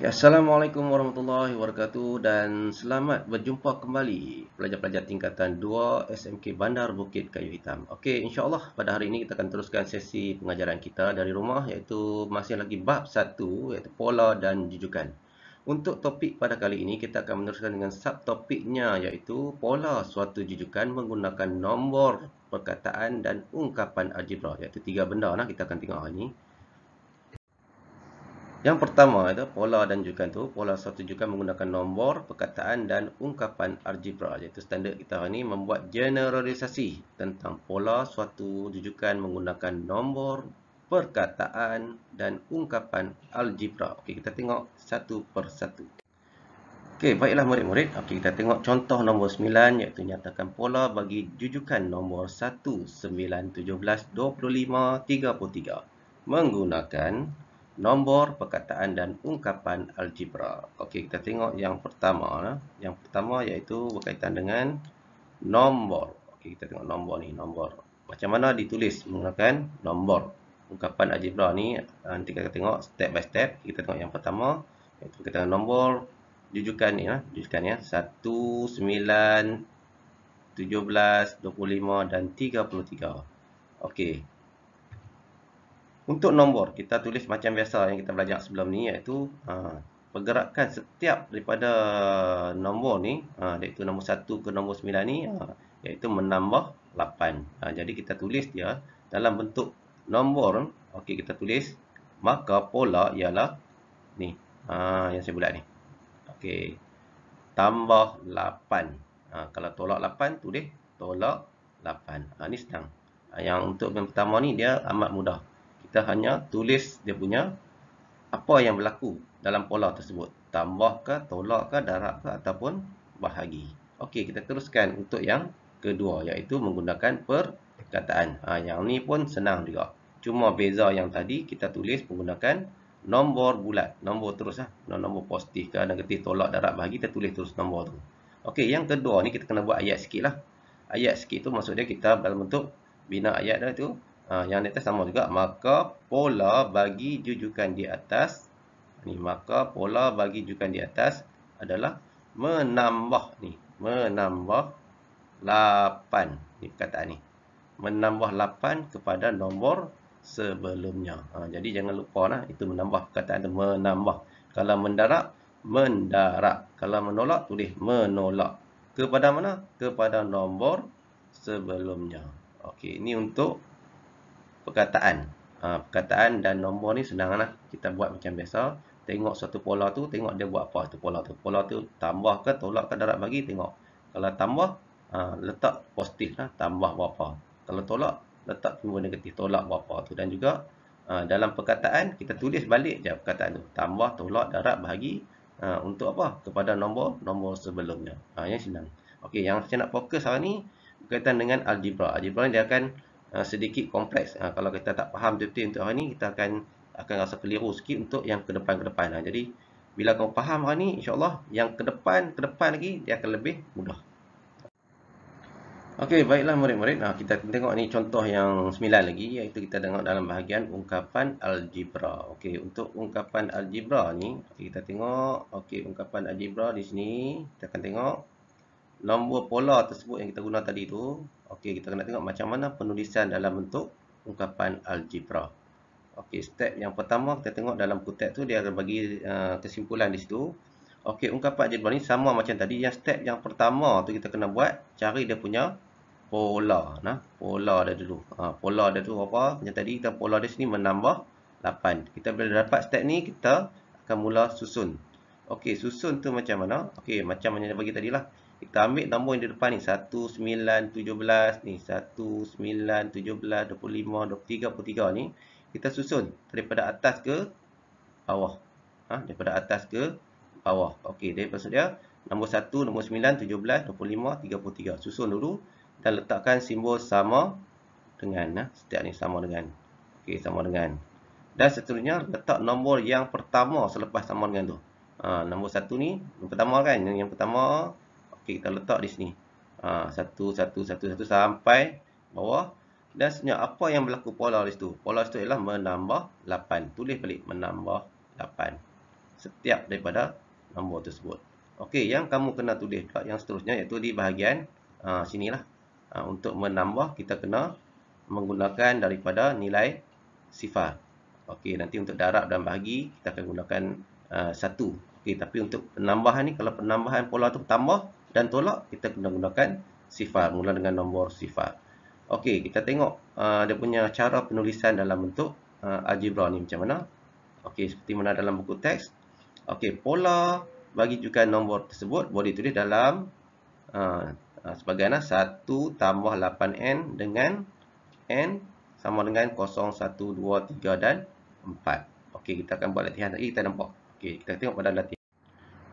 Ya, Assalamualaikum warahmatullahi wabarakatuh dan selamat berjumpa kembali pelajar-pelajar tingkatan 2 SMK Bandar Bukit Kayu Hitam. Okey, insya-Allah pada hari ini kita akan teruskan sesi pengajaran kita dari rumah iaitu masih lagi bab 1 iaitu pola dan jujukan. Untuk topik pada kali ini kita akan meneruskan dengan subtopiknya iaitu pola suatu jujukan menggunakan nombor, perkataan dan ungkapan algebra iaitu tiga benda nah kita akan tengok hari ini. Yang pertama itu pola dan jujukan tu, pola suatu jujukan menggunakan nombor, perkataan dan ungkapan algebra. Iaitu standard kita hari ini membuat generalisasi tentang pola suatu jujukan menggunakan nombor, perkataan dan ungkapan algebra. Okey, kita tengok satu persatu. Okey, baiklah murid-murid. Okey, kita tengok contoh nombor 9 iaitu nyatakan pola bagi jujukan nombor 1, 9, 17, 25, 33 menggunakan nombor, perkataan dan ungkapan algebra. Okey, kita tengok yang pertama. Yang pertama iaitu berkaitan dengan nombor. Okey, kita tengok nombor ni, nombor. Macam mana ditulis menggunakan nombor. Ungkapan algebra ni nanti kita tengok step by step. Kita tengok yang pertama iaitu berkaitan dengan nombor jujukan ni jujukan ya 1, 9, 17, 25 dan 33. Okey. Untuk nombor, kita tulis macam biasa yang kita belajar sebelum ni iaitu pergerakan setiap daripada nombor ni iaitu nombor 1 ke nombor 9 ni iaitu menambah 8. Jadi kita tulis dia dalam bentuk nombor. Okey, kita tulis maka pola ialah ni. Yang saya buat ni. Okey. Tambah 8. Kalau tolak 8 tulis tolak 8. Ni senang. Yang untuk yang pertama ni dia amat mudah. Kita hanya tulis dia punya apa yang berlaku dalam pola tersebut. Tambah ke, tolak ke, darab ke ataupun bahagi. Okey, kita teruskan untuk yang kedua iaitu menggunakan perkataan. Yang ni pun senang juga. Cuma beza yang tadi kita tulis menggunakan nombor bulat. Nombor terus nombor positif ke negatif, tolak, darab, bahagi kita tulis terus nombor tu. Okey, yang kedua ni kita kena buat ayat sikitlah. Ayat sikit tu maksudnya kita dalam bentuk bina ayat dah tu. Yang di atas sama juga. Maka pola bagi jujukan di atas ni, maka pola bagi jujukan di atas adalah menambah ni, menambah 8 ni perkataan ni. Menambah 8 kepada nombor sebelumnya. Jadi jangan lupa lah itu menambah perkataan tu menambah. Kalau mendarab, mendarab. Kalau menolak tulis menolak. Kepada mana? Kepada nombor sebelumnya. Okey, ini untuk perkataan. Perkataan dan nombor ni senang lah. Kita buat macam biasa. Tengok satu pola tu, tengok dia buat apa tu pola tu. Pola tu tambah ke, tolak ke, darab, bagi, tengok. Kalau tambah, letak positif lah, tambah berapa. Kalau tolak, letak simbol negatif, tolak berapa tu. Dan juga dalam perkataan, kita tulis balik je perkataan tu. Tambah, tolak, darab, bahagi. Untuk apa? Kepada nombor sebelumnya. Yang senang. Okey, yang saya nak fokus hari ni berkaitan dengan algebra. Algebra ni dia akan sedikit kompleks. Kalau kita tak faham betul-betul untuk hari ni, kita akan rasa keliru sikit untuk yang ke depan. Jadi bila kamu faham hari ni, insya-Allah yang ke depan lagi dia akan lebih mudah. Okey, baiklah murid-murid. Kita tengok ni contoh yang 9 lagi iaitu kita tengok dalam bahagian ungkapan algebra. Okey, untuk ungkapan algebra ni, kita tengok ungkapan algebra di sini kita akan tengok nombor pola tersebut yang kita guna tadi tu. Okey, kita kena tengok macam mana penulisan dalam bentuk ungkapan algebra. Okey, step yang pertama kita tengok dalam kutip tu dia akan bagi kesimpulan di situ. Okey, ungkapan algebra ni sama macam tadi. Yang step yang pertama tu kita kena buat cari dia punya pola. Pola dia dulu. Pola dia tu apa? Macam tadi kita pola dia sini menambah 8. Kita bila dapat step ni kita akan mula susun. Okey, susun tu macam mana? Okey, macam yang dia bagi tadilah. Kita ambil nombor yang di depan ni 1, 9, 17 ni 1, 9, 17, 25, 23, 33 ni kita susun daripada atas ke bawah. Daripada atas ke bawah. Okey, dia maksud dia nombor 1, nombor 9, 17, 25, 33. Susun dulu dan letakkan simbol sama dengan setiap ni sama dengan. Okey, sama dengan. Dan seterusnya letak nombor yang pertama selepas sama dengan tu. Nombor 1 ni yang pertama kan, yang pertama. Okey, kita letak di sini. 1, 1, 1, 1 sampai bawah. Dan sebenarnya apa yang berlaku pola di situ? Pola situ ialah menambah 8. Tulis balik menambah 8. setiap daripada nombor tersebut. Okey, yang kamu kena tulis pula yang seterusnya iaitu di bahagian sinilah. Untuk menambah kita kena menggunakan daripada nilai sifar. Okey, nanti untuk darab dan bahagi kita akan gunakan 1. Okey, tapi untuk penambahan ni, kalau penambahan pola tu tambah dan tolak, kita kena gunakan sifar, mula dengan nombor sifar. Okey, kita tengok dia punya cara penulisan dalam bentuk algebra ni macam mana. Okey, seperti mana dalam buku teks. Okey, pola bagi juga nombor tersebut boleh tulis dalam sebagaimana 1 tambah 8n dengan n sama dengan 0, 1, 2, 3 dan 4. Okey, kita akan buat latihan lagi, kita nampak. Okey, kita tengok pada latihan.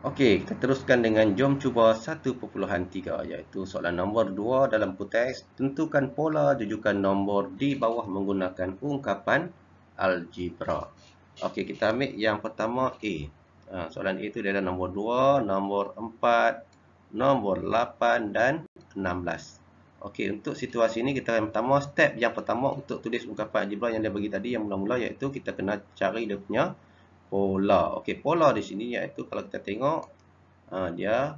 Okey, kita teruskan dengan jom cuba 1.3 iaitu soalan nombor 2 dalam buku teks. Tentukan pola jujukan nombor di bawah menggunakan ungkapan algebra. Okey, kita ambil yang pertama A. Soalan A itu dia ada nombor 2, nombor 4, nombor 8 dan 16. Okey, untuk situasi ini kita yang pertama, step yang pertama untuk tulis ungkapan algebra yang dia bagi tadi yang mula-mula iaitu kita kena cari dia punya pola. Okey, pola di sini iaitu kalau kita tengok dia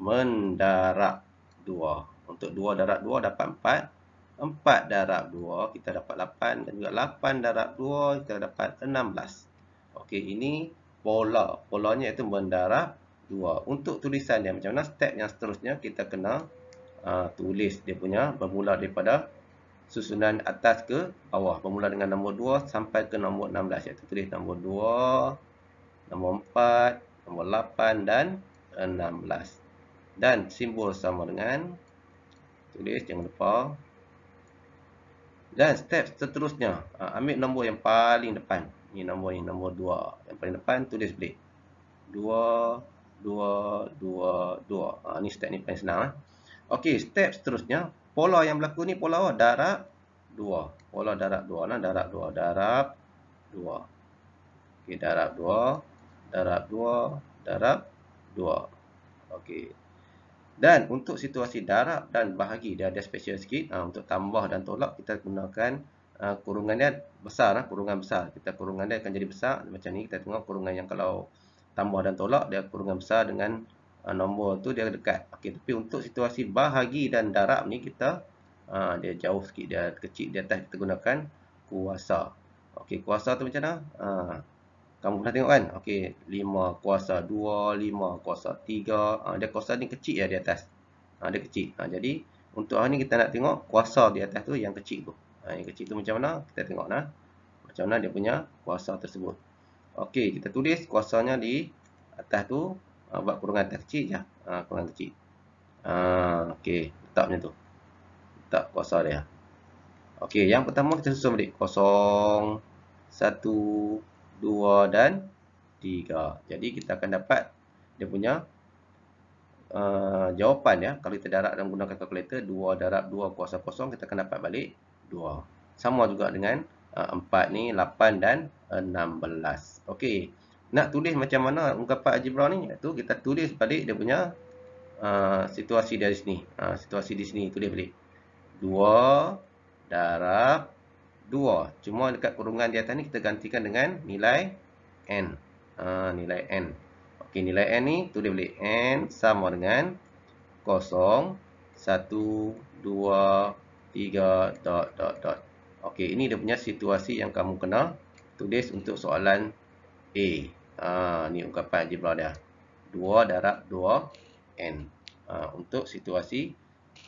mendarab 2. Untuk 2 darab 2 dapat 4. 4 darab 2 kita dapat 8 dan juga 8 darab 2 kita dapat 16. Okey, ini pola. Polanya iaitu mendarab 2. Untuk tulisan dia macam mana? Step yang seterusnya kita kena tulis dia punya bermula daripada susunan atas ke bawah, bermula dengan nombor 2 sampai ke nombor 16, iaitu tulis nombor 2, nombor 4, nombor 8 dan 16. Dan simbol sama dengan tulis, jangan lupa. Dan step seterusnya, ambil nombor yang paling depan. Ini nombor 2. Yang paling depan tulis balik 2, 2, 2, 2. Ini step ni paling senang. Okey, step seterusnya, pola yang berlaku ni pola apa? Darab 2. Pola darab 2 lah, darab 2, darab 2. Okey, darab 2, darab 2, darab 2. Okey. Dan untuk situasi darab dan bahagi dia ada special sikit. Untuk tambah dan tolak kita gunakan kurungan dia besar, kurungan besar. Kita kurungan dia akan jadi besar macam ni. Kita tengok kurungan yang kalau tambah dan tolak dia kurungan besar dengan nombor tu dia dekat. Okey, tapi untuk situasi bahagi dan darab ni kita dia jauh sikit, dia kecil di atas, kita gunakan kuasa. Okey, kuasa tu macam mana? Kamu pernah tengok kan? Okey, 5 kuasa 2, 5 kuasa 3. Dia kuasa ni kecil ya di atas. Dia kecil. Jadi untuk hari ni kita nak tengok kuasa di atas tu yang kecil tu. Yang kecil tu macam mana? Kita tengok nah. Macam mana dia punya kuasa tersebut. Okey, kita tulis kuasanya di atas tu. Buat kurungan atas kecil je. Kurungan kecil. Okey, letak macam tu. Letak kuasa dia. Okey, yang pertama kita susun balik. 0, 1, 2 dan 3. Jadi kita akan dapat dia punya jawapan ya. Kalau kita darab dan gunakan kalkulator, 2 darab 2 kuasa kosong, kita akan dapat balik 2. Sama juga dengan 4 ni, 8 dan 16. Okey. Nak tulis macam mana ungkapan algebra ni? Iaitu kita tulis balik dia punya situasi dari sini. Situasi di sini tulis balik. 2 darab 2. Cuma dekat kurungan di atas ni kita gantikan dengan nilai n. Nilai n. Okey, nilai n ni tulis balik. N sama dengan 0, 1, 2, 3, dot, dot, dot. Okey, ini dia punya situasi yang kamu kena tulis untuk soalan A. Ni ungkapan algebra dia. 2 darab 2 n. Untuk situasi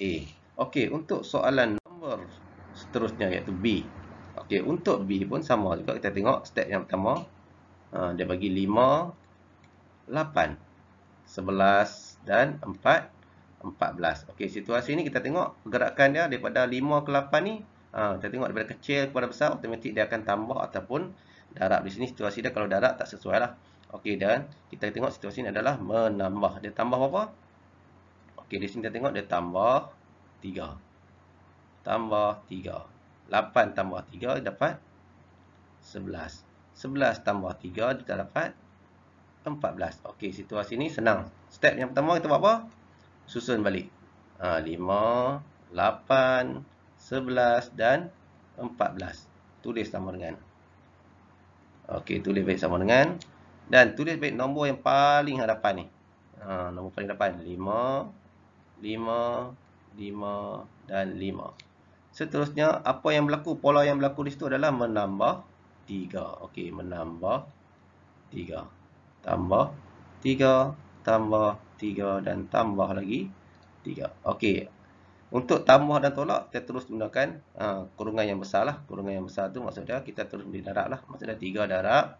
A. Okey, untuk soalan nombor seterusnya iaitu B. Okey, untuk B pun sama juga. Kita tengok step yang pertama. Dia bagi 5, 8, 11 dan 4, 14. Okey, situasi ni kita tengok pergerakan dia daripada 5 ke 8 ni. Kita tengok daripada kecil kepada besar, automatik dia akan tambah ataupun darab. Di sini situasi dia kalau darab tak sesuai lah. Okey, dan kita tengok situasi ni adalah menambah. Dia tambah berapa? Okey, di sini kita tengok dia tambah 3. Tambah 3. 8 tambah 3 dapat 11. 11 tambah 3 kita dapat 14. Okey, situasi ni senang. Step yang pertama kita buat apa? Susun balik. 5, 8, 11 dan 14. Tulis sama dengan. Okey, tulis balik sama dengan Dan tulis balik nombor yang paling hadapan ni. Nombor paling hadapan 5, 5, 5 dan 5. Seterusnya, apa yang berlaku? Pola yang berlaku di situ adalah menambah 3. Okey, menambah 3. Tambah 3, tambah 3 dan tambah lagi 3. Okey. Untuk tambah dan tolak, kita terus gunakan kurungan yang besar lah. Kurungan yang besar tu maksudnya kita terus beri darab lah. Maksudnya 3 darab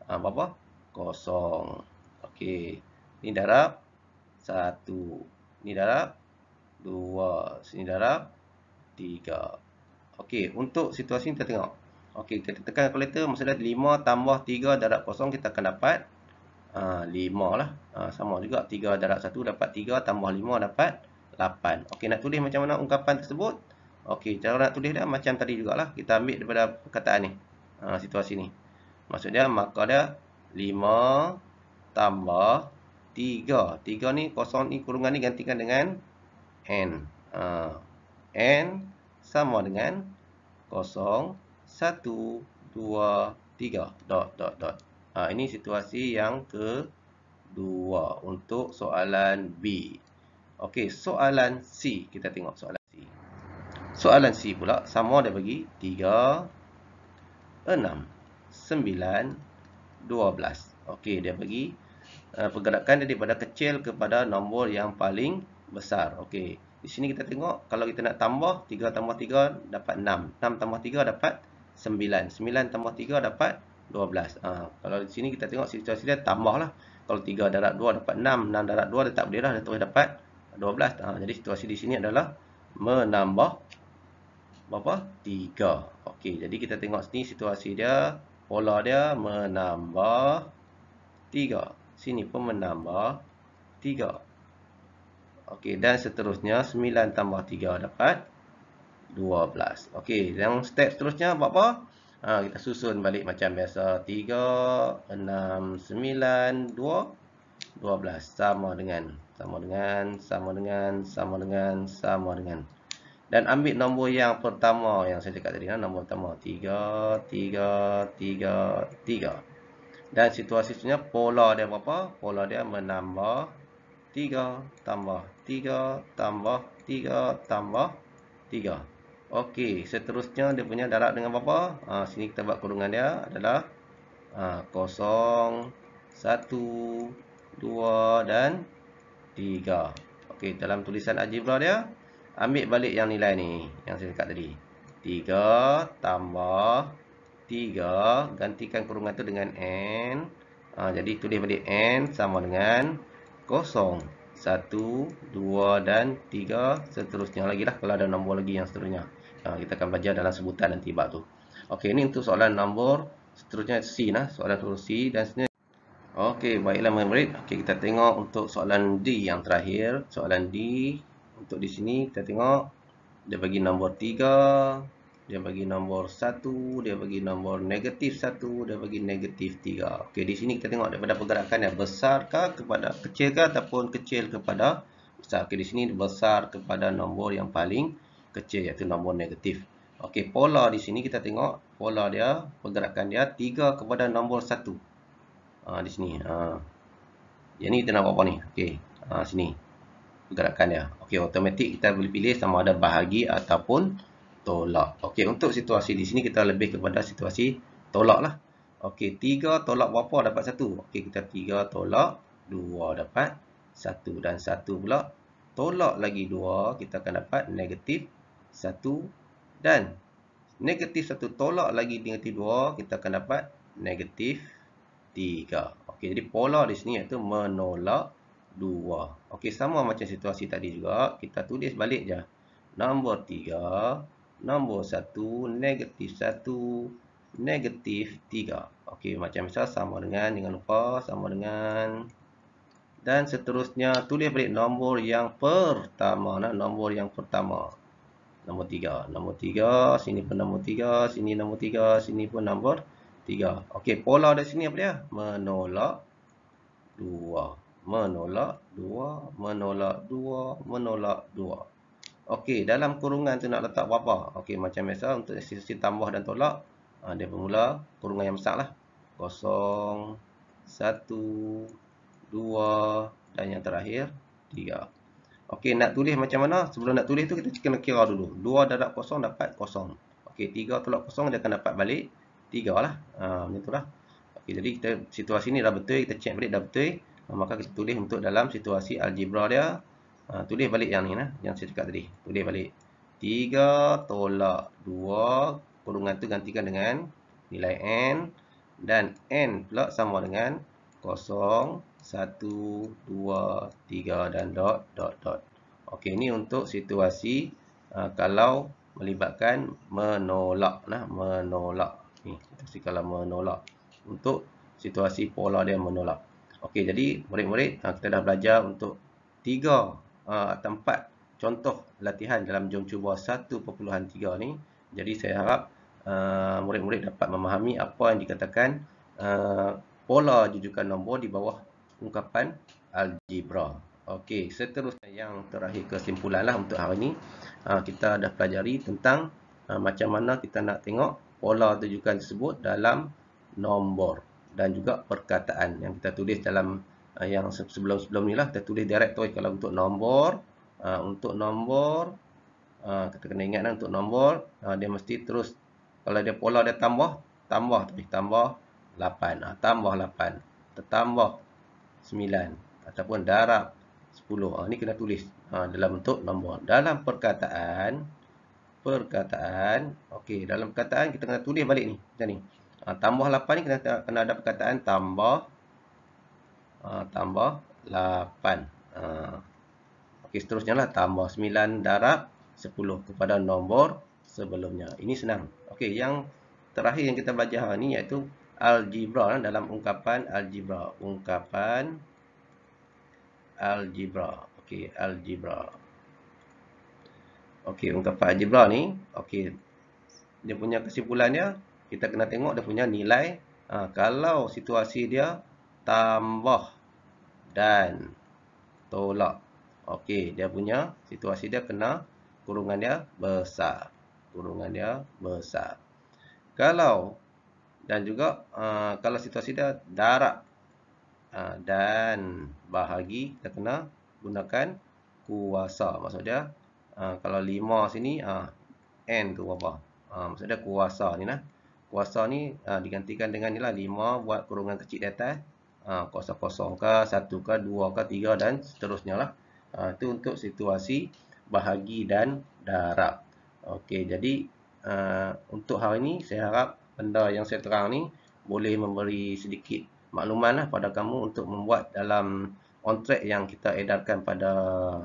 berapa? 0. Okey. Ni darab 1. Ni darab 2. Sini darab 3. Okey, untuk situasi ni kita tengok. Okey, kita tekan kalkulator, maksudnya 5 tambah 3 darab 0, kita akan dapat 5 lah. Sama juga 3 darab 1 dapat 3 tambah 5 dapat 8. Okey, nak tulis macam mana ungkapan tersebut? Okey, cara nak tulis dia macam tadi jugalah. Kita ambil daripada perkataan ni. Situasi ni. Maksudnya maka dia 5 tambah 3. 3 ni kosong ni kurungan ni gantikan dengan n. N sama dengan 0, 1, 2, 3. Dot, dot, dot. Ini situasi yang kedua untuk soalan B. Okey, soalan C. Kita tengok soalan C. Soalan C pula sama dia bagi 3, 6, 9, 12. Okey, dia bagi pergerakan dia daripada kecil kepada nombor yang paling besar. Okey, di sini kita tengok kalau kita nak tambah 3 tambah 3 dapat 6. 6 tambah 3 dapat 9. 9 tambah 3 dapat 12. Kalau di sini kita tengok situasi dia tambah lah. Kalau 3 darab 2 dapat 6. 6 darab 2 dia tak boleh dah. Dia terus dapat 12. Jadi situasi di sini adalah menambah berapa? 3. Okey, jadi kita tengok sini situasi dia. Pola dia menambah 3. Sini pun menambah 3. Okey, dan seterusnya 9 tambah 3 dapat 12. Okey, yang step seterusnya buat apa? Kita susun balik macam biasa. 3, 6, 9, 2, 12. Sama dengan. Dan ambil nombor yang pertama yang saya cakap tadi. Nombor pertama. 3, 3, 3, 3. Dan situasi seterusnya pola dia berapa? Pola dia menambah 3 tambah 3 tambah 3 tambah 3. Okey, seterusnya dia punya darab dengan berapa? Sini kita buat kurungan dia adalah 0, 1, 2 dan 3. Okey, dalam tulisan algebra dia ambil balik yang nilai ni yang saya cakap tadi. 3 tambah 3, gantikan kurungan tu dengan n. Jadi tulis balik n sama dengan 0, 1, 2 dan 3. Seterusnya lagi lah kalau ada nombor lagi yang seterusnya. Kita akan belajar dalam sebutan nanti bab tu. Okey, ini untuk soalan nombor seterusnya C lah. Soalan nombor C dan seterusnya. Okey, baiklah murid-murid. Okey, kita tengok untuk soalan D yang terakhir. Soalan D untuk di sini kita tengok dia bagi nombor 3, dia bagi nombor 1, dia bagi nombor negatif 1, dia bagi negatif 3. Okey, di sini kita tengok daripada pergerakan yang besarkah kepada kecilkah ataupun kecil kepada besar. Okey, di sini besar kepada nombor yang paling kecil iaitu nombor negatif. Okey, pola di sini kita tengok pola dia, pergerakan dia 3 kepada nombor 1. Di sini. Yang ni kita nak buat apa ni? Okey, sini. Pergerakan dia. Okey, automatik kita boleh pilih sama ada bahagi ataupun tolak. Okey, untuk situasi di sini kita lebih kepada situasi tolak lah. Okey, 3 tolak berapa dapat 1? Okey, kita 3 tolak 2 dapat 1 dan 1 pula tolak lagi 2 kita akan dapat negatif 1 dan negatif 1 tolak lagi negatif 2 kita akan dapat negatif 3. Okey, jadi pola di sini iaitu menolak 2. Okey, sama macam situasi tadi juga. Kita tulis balik je. Nombor 3, nombor 1, negatif 1, negatif 3. Okey, macam misal sama dengan, jangan lupa, sama dengan. Dan seterusnya, tulis balik nombor yang pertama. Nombor yang pertama. Nombor 3. Nombor 3, sini pun nombor 3, sini nombor 3, sini pun nombor 3. Okey, pola di sini apa dia? Menolak 2. Menolak 2, menolak 2, menolak 2. Okey, dalam kurungan tu nak letak berapa? Okey, macam biasa untuk sisi tambah dan tolak, dia bermula kurungan yang besar lah. 0, 1, 2, dan yang terakhir 3. Okey, nak tulis macam mana? Sebelum nak tulis tu kita kena kira dulu. 2 darab kosong dapat kosong. Okey, 3 tolak kosong dia akan dapat balik 3 lah. Macam tu lah. Okey, jadi kita situasi ni dah betul, kita check balik dah betul. Maka kita tulis untuk dalam situasi algebra dia. Tulis balik yang ni nah, yang saya cakap tadi. Tulis balik 3 tolak 2, kurungan tu gantikan dengan nilai n, dan n pula sama dengan 0, 1, 2, 3 dan dot dot dot. Okey, ini untuk situasi kalau melibatkan menolak nah, menolak. Ni situasi kalau menolak. Untuk situasi pola dia menolak. Okey, jadi murid-murid kita dah belajar untuk 3 atau 4 contoh latihan dalam jom cuba 1.3 ni. Jadi saya harap murid-murid dapat memahami apa yang dikatakan pola jujukan nombor di bawah ungkapan algebra. Okey, seterusnya yang terakhir kesimpulan lah untuk hari ini. Kita dah pelajari tentang macam mana kita nak tengok pola tujukan tersebut dalam nombor dan juga perkataan yang kita tulis dalam yang sebelum-sebelum ni lah. Kita tulis direct tu kalau untuk nombor. Untuk nombor kita kena ingat lah, untuk nombor dia mesti terus, kalau dia pola dia tambah tulis tambah 8, tambah 8, tertambah 9 ataupun darab 10. Ni kena tulis dalam bentuk nombor. Dalam perkataan, okey, dalam perkataan kita kena tulis balik ni macam ni. Tambah 8 ni kena ada perkataan tambah 8. Okey, seterusnya lah tambah 9 darab 10 kepada nombor sebelumnya. Ini senang. Okey, yang terakhir yang kita belajar hari ni iaitu algebra dalam ungkapan algebra. Ungkapan algebra. Okey, algebra. Okey, ungkapan algebra ni, okey, dia punya kesimpulan dia, kita kena tengok dia punya nilai. Kalau situasi dia tambah dan tolak. Okey, dia punya situasi dia kena kurungan dia besar. Kurungan dia besar. Kalau dan juga kalau situasi dia darab dan bahagi, kita kena gunakan kuasa. Maksud dia kalau 5 sini n tu berapa? Maksud dia kuasa ni nah. Kuasa ni digantikan dengan ni lah, 5 buat kurungan kecil di atas. Kuasa kosong ke, 1 ke, 2 ke, 3 dan seterusnya lah. Itu untuk situasi bahagi dan darab. Okey, jadi untuk hari ini saya harap benda yang saya terang ni boleh memberi sedikit makluman lah pada kamu untuk membuat dalam on track yang kita edarkan pada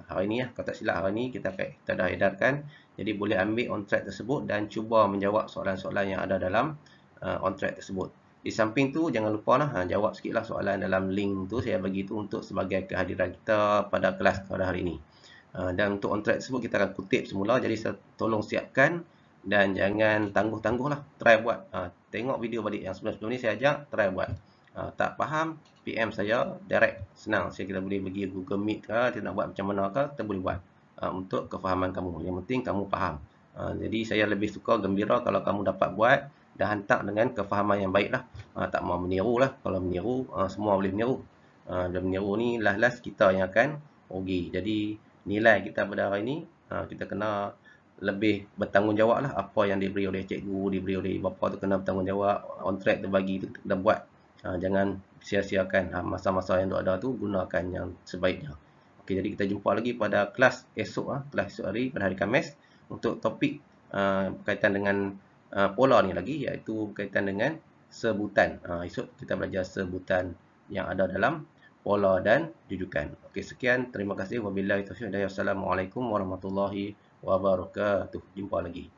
hari ini. Kalau tak silap hari ini kita dah edarkan. Jadi boleh ambil on track tersebut dan cuba menjawab soalan-soalan yang ada dalam on track tersebut. Di samping tu jangan lupa lah jawab sikitlah soalan dalam link tu saya bagi tu untuk sebagai kehadiran kita pada kelas pada hari ini. Dan untuk on track tersebut kita akan kutip semula, jadi tolong siapkan dan jangan tangguh-tangguh lah, try buat. Tengok video balik yang sebelum-sebelum ni saya ajak, try buat. Tak faham, PM saya direct, senang. Kita boleh bagi Google Meet ke, kita nak buat macam mana ke, kita boleh buat untuk kefahaman kamu. Yang penting kamu faham. Jadi saya lebih suka, gembira kalau kamu dapat buat dan hantar dengan kefahaman yang baik lah. Tak mau meniru lah. Kalau meniru, semua boleh meniru. Dan meniru ni last kita yang akan rugi. Jadi nilai kita pada hari ini kita kena lebih bertanggungjawab lah. Apa yang diberi oleh cikgu, diberi oleh bapa tu kena bertanggungjawab. On track tu bagi tu kita buat. Jangan sia-siakan masa-masa yang ada tu, gunakan yang sebaiknya. Okey, jadi kita jumpa lagi pada kelas esok, kelas esok hari pada hari Khamis untuk topik berkaitan dengan pola ni lagi, iaitu berkaitan dengan sebutan. Esok kita belajar sebutan yang ada dalam pola dan jujukan. Okey, sekian. Terima kasih. Wabillahi taufiq. Wassalamualaikum warahmatullahi wabarakatuh. Jumpa lagi.